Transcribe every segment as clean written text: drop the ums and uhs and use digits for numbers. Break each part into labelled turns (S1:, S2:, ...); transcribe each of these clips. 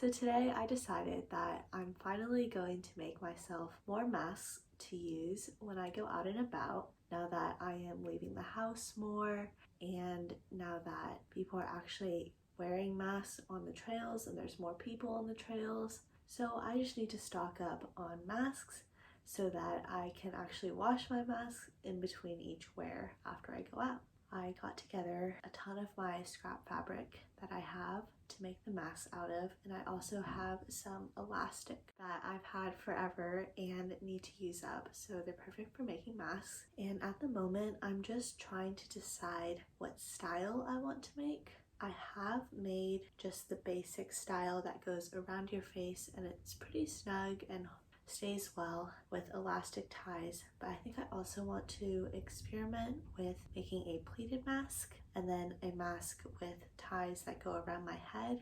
S1: So today I decided that I'm finally going to make myself more masks to use when I go out and about, now that I am leaving the house more and now that people are actually wearing masks on the trails and there's more people on the trails. So I just need to stock up on masks so that I can actually wash my mask in between each wear after I go out. I got together a ton of my scrap fabric that I have to make the mask out of, and I also have some elastic that I've had forever and need to use up, so they're perfect for making masks. And at the moment I'm just trying to decide what style I want to make. I have made just the basic style that goes around your face and it's pretty snug and stays well with elastic ties, but I think I also want to experiment with making a pleated mask and then a mask with ties that go around my head,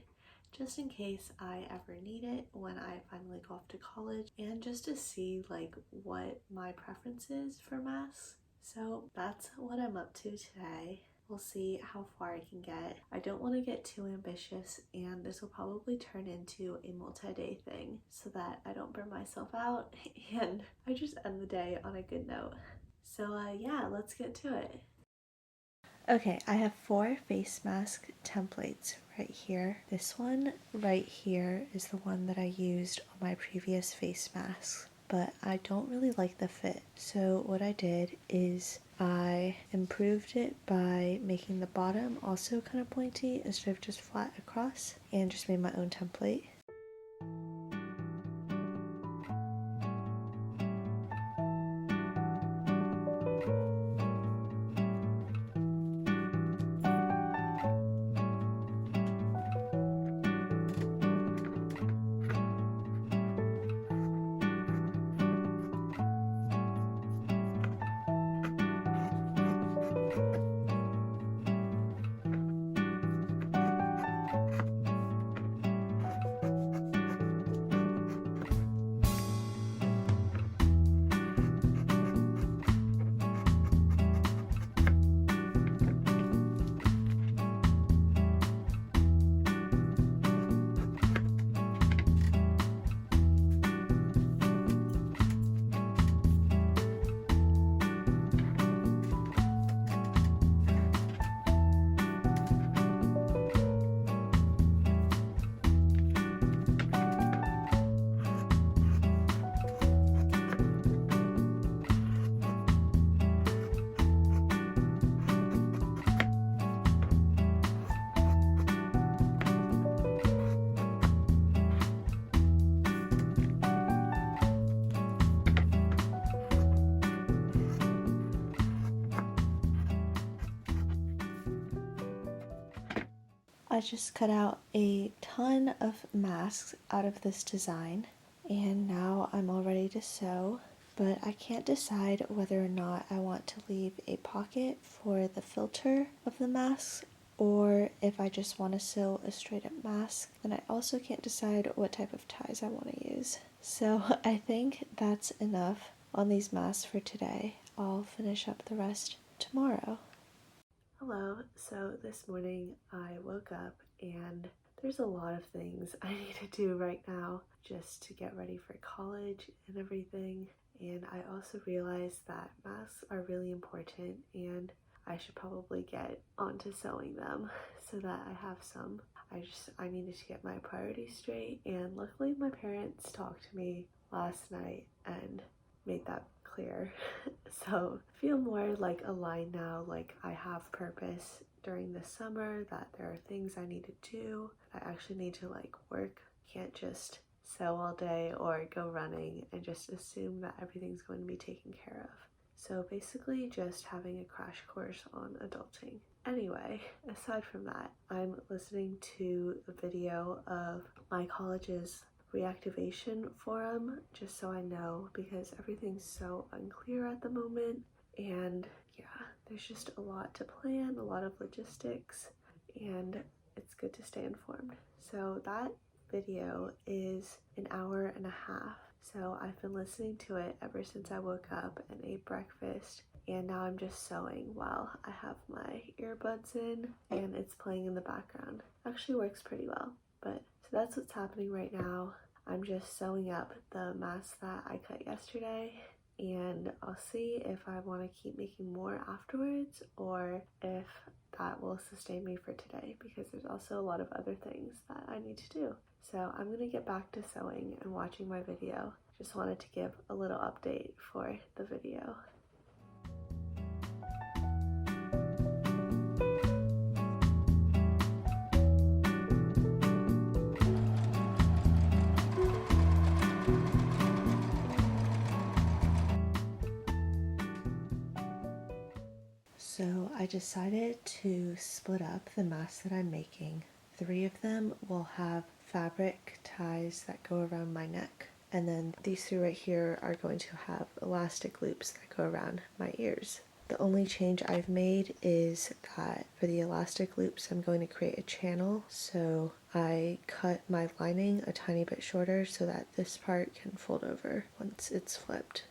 S1: just in case I ever need it when I finally go off to college, and just to see like what my preference is for masks. So that's what I'm up to today. We'll see how far I can get. I don't want to get too ambitious, and this will probably turn into a multi-day thing so that I don't burn myself out and I just end the day on a good note. So yeah, let's get to it. Okay, I have 4 face mask templates right here. This one right here is the one that I used on my previous face masks, but I don't really like the fit. So what I did is I improved it by making the bottom also kind of pointy instead of just flat across, and just made my own template. I just cut out a ton of masks out of this design, and now I'm all ready to sew, but I can't decide whether or not I want to leave a pocket for the filter of the masks or if I just want to sew a straight up mask. And I also can't decide what type of ties I want to use. So I think that's enough on these masks for today. I'll finish up the rest tomorrow. Hello, so this morning I woke up and there's a lot of things I need to do right now just to get ready for college and everything, and I also realized that masks are really important and I should probably get onto sewing them so that I have some. I needed to get my priorities straight, and luckily my parents talked to me last night and made that clear. So I feel more like aligned now, like I have purpose during the summer, that there are things I need to do. I actually need to like work. Can't just sew all day or go running and just assume that everything's going to be taken care of. So basically just having a crash course on adulting. Anyway, aside from that, I'm listening to the video of my college's reactivation forum just so I know, because everything's so unclear at the moment, and yeah, there's just a lot to plan, a lot of logistics, and it's good to stay informed. So that video is an hour and a half, so I've been listening to it ever since I woke up and ate breakfast, and now I'm just sewing while I have my earbuds in and it's playing in the background. Actually works pretty well. But that's what's happening right now. I'm just sewing up the mask that I cut yesterday, and I'll see if I want to keep making more afterwards or if that will sustain me for today, because there's also a lot of other things that I need to do. So I'm gonna get back to sewing and watching my video. Just wanted to give a little update for the video. So I decided to split up the masks that I'm making. 3 of them will have fabric ties that go around my neck, and then these 3 right here are going to have elastic loops that go around my ears. The only change I've made is that for the elastic loops I'm going to create a channel, so I cut my lining a tiny bit shorter so that this part can fold over once it's flipped.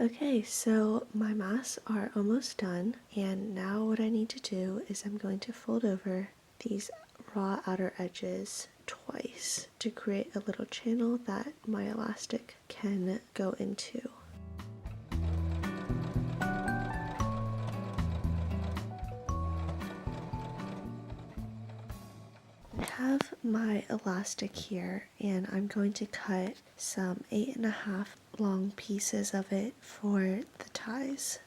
S1: Okay, so my masks are almost done, and now what I need to do is I'm going to fold over these raw outer edges twice to create a little channel that my elastic can go into. I have my elastic here, and I'm going to cut some 8.5 long pieces of it for the ties.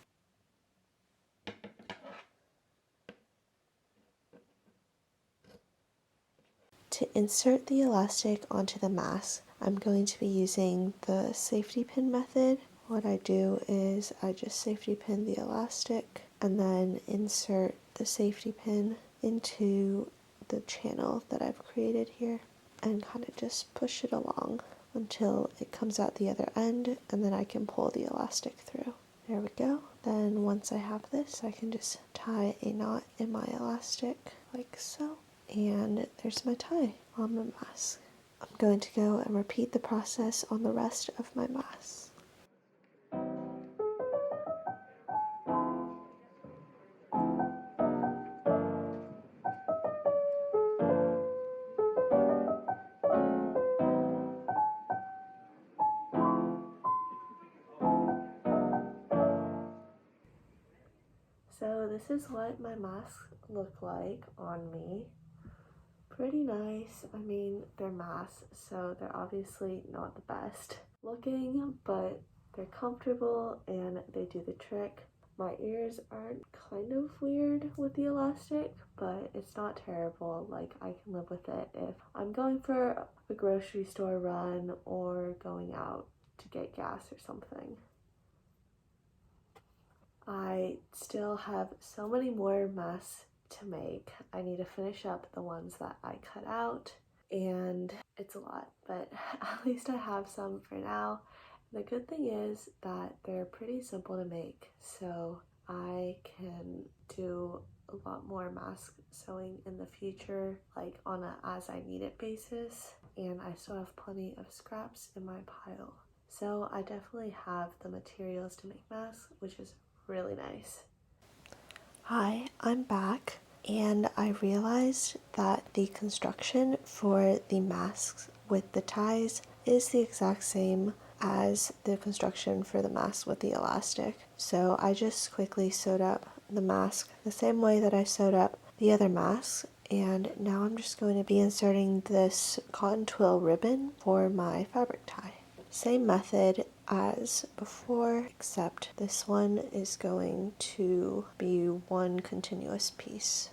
S1: To insert the elastic onto the mask, I'm going to be using the safety pin method. What I do is I just safety pin the elastic and then insert the safety pin into the channel that I've created here and kind of just push it along until it comes out the other end, and then I can pull the elastic through. There we go. Then once I have this, I can just tie a knot in my elastic like so. And there's my tie on my mask. I'm going to go and repeat the process on the rest of my masks. So this is what my masks look like on me. Pretty nice. I mean, they're masks, so they're obviously not the best looking, but they're comfortable and they do the trick. My ears are kind of weird with the elastic, but it's not terrible. Like, I can live with it if I'm going for a grocery store run or going out to get gas or something. I still have so many more masks to make. I need to finish up the ones that I cut out, and it's a lot, but at least I have some for now. The good thing is that they're pretty simple to make, so I can do a lot more mask sewing in the future, like on a as I need it basis, and I still have plenty of scraps in my pile. So I definitely have the materials to make masks, which is really nice. Hi, I'm back, and I realized that the construction for the masks with the ties is the exact same as the construction for the mask with the elastic. So I just quickly sewed up the mask the same way that I sewed up the other mask, and now I'm just going to be inserting this cotton twill ribbon for my fabric tie. Same method as before, except this one is going to be one continuous piece.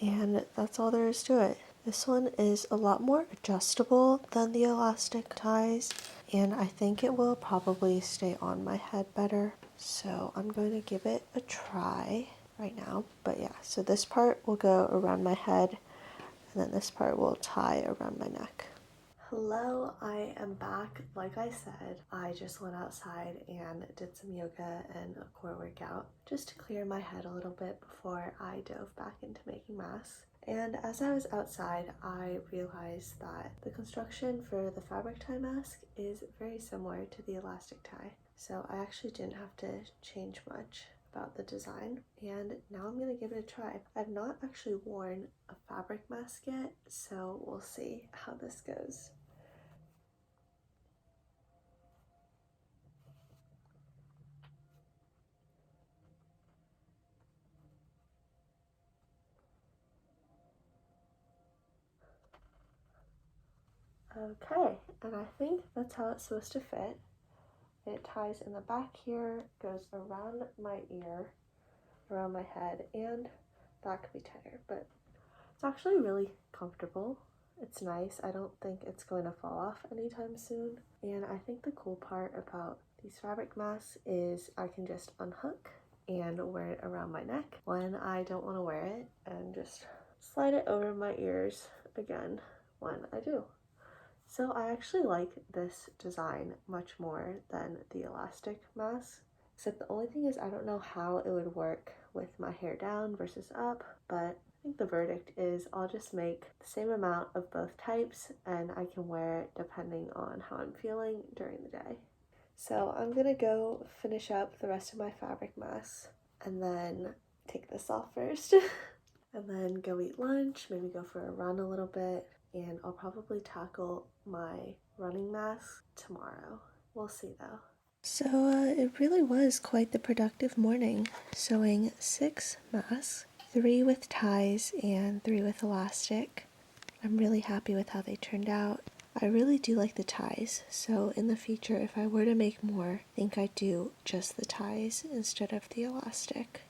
S1: And that's all there is to it. This one is a lot more adjustable than the elastic ties, and I think it will probably stay on my head better. So I'm going to give it a try right now. But yeah, so this part will go around my head, and then this part will tie around my neck. Hello, I am back. Like I said, I just went outside and did some yoga and a core workout just to clear my head a little bit before I dove back into making masks. And as I was outside, I realized that the construction for the fabric tie mask is very similar to the elastic tie. So I actually didn't have to change much about the design, and now I'm gonna give it a try. I've not actually worn a fabric mask yet, so we'll see how this goes. Okay, and I think that's how it's supposed to fit. It ties in the back here, goes around my ear, around my head, and that could be tighter, but it's actually really comfortable. It's nice. I don't think it's going to fall off anytime soon. And I think the cool part about these fabric masks is I can just unhook and wear it around my neck when I don't want to wear it, and just slide it over my ears again when I do. So I actually like this design much more than the elastic mask, except the only thing is I don't know how it would work with my hair down versus up, but I think the verdict is I'll just make the same amount of both types and I can wear it depending on how I'm feeling during the day. So I'm gonna go finish up the rest of my fabric masks and then take this off first and then go eat lunch, maybe go for a run a little bit, and I'll probably tackle my running mask tomorrow. We'll see though. So it really was quite the productive morning, sewing 6 masks, 3 with ties and 3 with elastic. I'm really happy with how they turned out. I really do like the ties, so in the future if I were to make more, I think I'd do just the ties instead of the elastic.